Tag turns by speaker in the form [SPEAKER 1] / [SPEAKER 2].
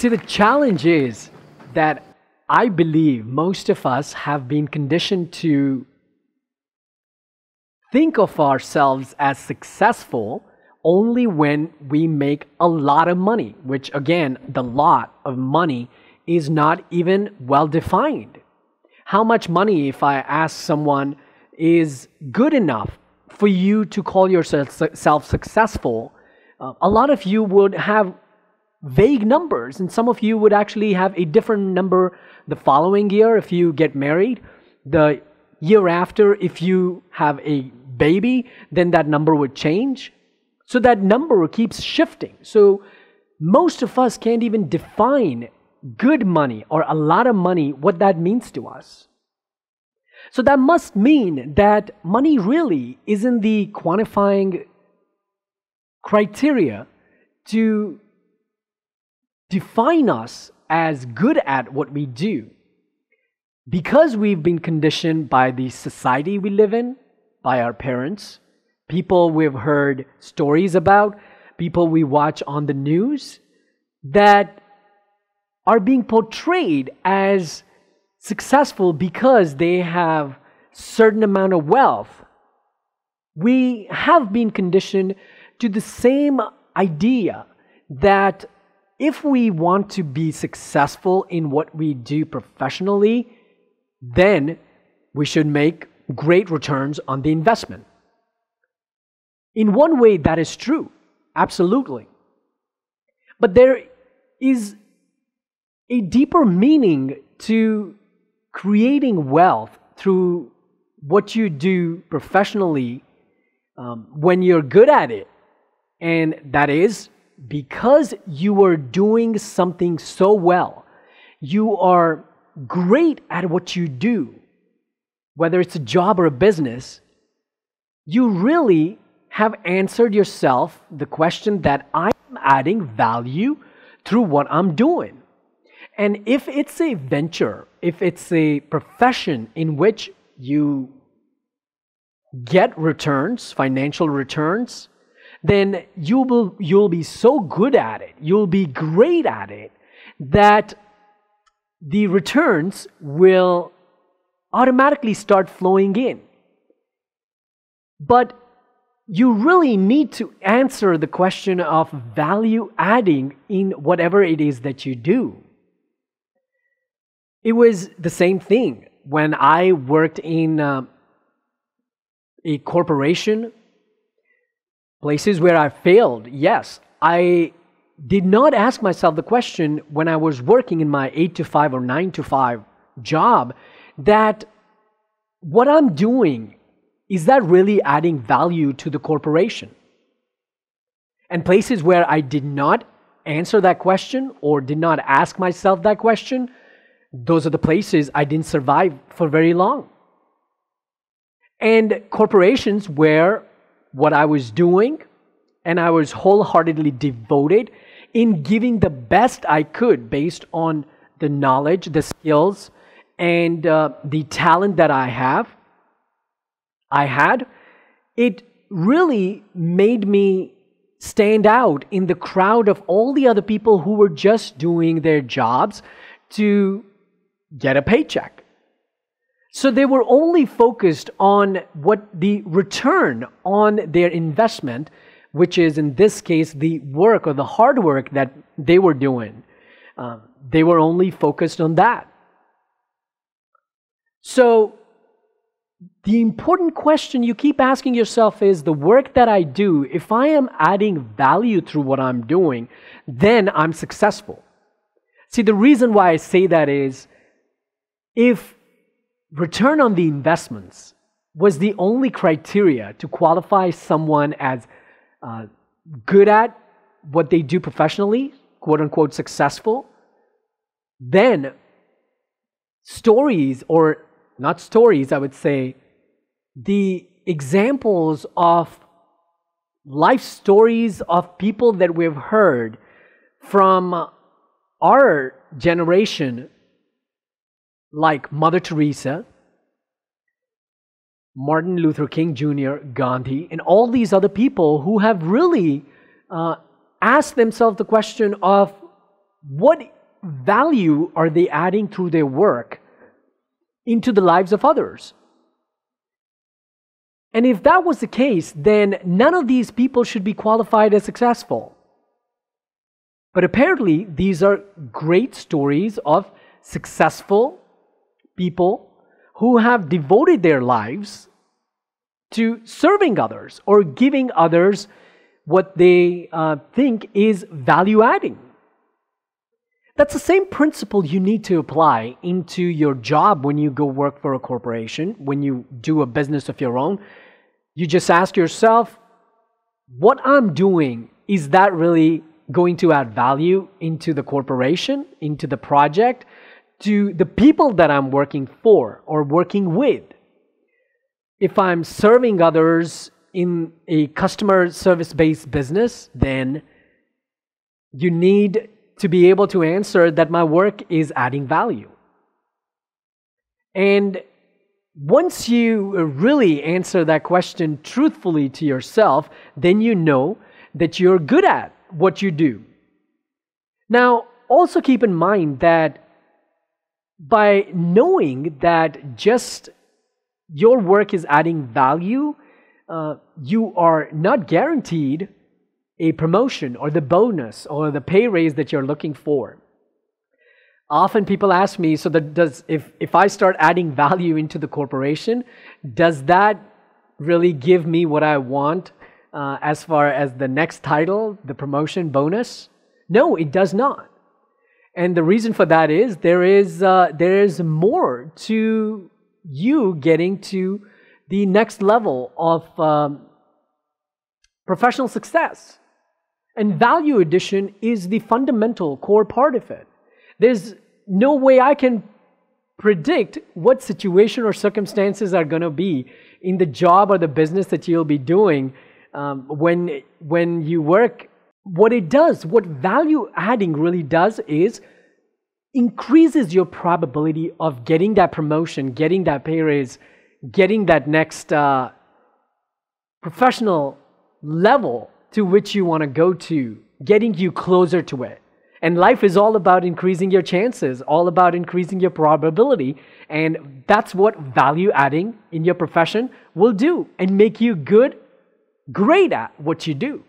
[SPEAKER 1] See, the challenge is that I believe most of us have been conditioned to think of ourselves as successful only when we make a lot of money, which again, the lot of money is not even well defined. How much money, if I ask someone, is good enough for you to call yourself successful? A lot of you would have vague numbers, and some of you would actually have a different number the following year if you get married. The year after, if you have a baby, then that number would change. So that number keeps shifting. So most of us can't even define good money or a lot of money, what that means to us. So that must mean that money really isn't the quantifying criteria to define us as good at what we do. Because we've been conditioned by the society we live in, by our parents, people we've heard stories about, people we watch on the news, that are being portrayed as successful because they have certain amount of wealth. We have been conditioned to the same idea that if we want to be successful in what we do professionally, then we should make great returns on the investment. In one way, that is true, absolutely. But there is a deeper meaning to creating wealth through what you do professionally when you're good at it. And that is because you are doing something so well. You are great at what you do, whether it's a job or a business. You really have answered yourself the question that I'm adding value through what I'm doing. And if it's a venture, if it's a profession in which you get returns, financial returns, then you'll be so good at it, you'll be great at it, that the returns will automatically start flowing in. But you really need to answer the question of value adding in whatever it is that you do. It was the same thing when I worked in a corporation, places where I failed. Yes, I did not ask myself the question when I was working in my 8 to 5 or 9 to 5 job, that what I'm doing, is that really adding value to the corporation? And places where I did not answer that question or did not ask myself that question, those are the places I didn't survive for very long. And corporations where what I was doing, and I was wholeheartedly devoted in giving the best I could based on the knowledge, the skills, and the talent that I had, it really made me stand out in the crowd of all the other people who were just doing their jobs to get a paycheck. So they were only focused on what the return on their investment, which is in this case the work or the hard work that they were doing. They were only focused on that. So the important question you keep asking yourself is, the work that I do, if I am adding value through what I'm doing, then I'm successful. See, the reason why I say that is, if return on the investments was the only criteria to qualify someone as good at what they do professionally, quote unquote successful, then stories, or not stories, I would say, the examples of life stories of people that we've heard from our generation, like Mother Teresa, Martin Luther King Jr., Gandhi, and all these other people who have really asked themselves the question of what value are they adding through their work into the lives of others? And if that was the case, then none of these people should be qualified as successful. But apparently, these are great stories of successful people who have devoted their lives to serving others or giving others what they think is value-adding. That's the same principle you need to apply into your job when you go work for a corporation, when you do a business of your own. You just ask yourself, what I'm doing, is that really going to add value into the corporation, into the project, to the people that I'm working for or working with? If I'm serving others in a customer service-based business, then you need to be able to answer that my work is adding value. And once you really answer that question truthfully to yourself, then you know that you're good at what you do. Now, also keep in mind that by knowing that just your work is adding value, you are not guaranteed a promotion or the bonus or the pay raise that you're looking for. Often people ask me, so that if I start adding value into the corporation, does that really give me what I want as far as the next title, the promotion, bonus? No, it does not. And the reason for that is there is more to you getting to the next level of professional success. And value addition is the fundamental core part of it. There's no way I can predict what situation or circumstances are going to be in the job or the business that you'll be doing when you work. What it does, what value adding really does is increases your probability of getting that promotion, getting that pay raise, getting that next professional level to which you want to go to, getting you closer to it. And life is all about increasing your chances, all about increasing your probability. And that's what value adding in your profession will do and make you great at what you do.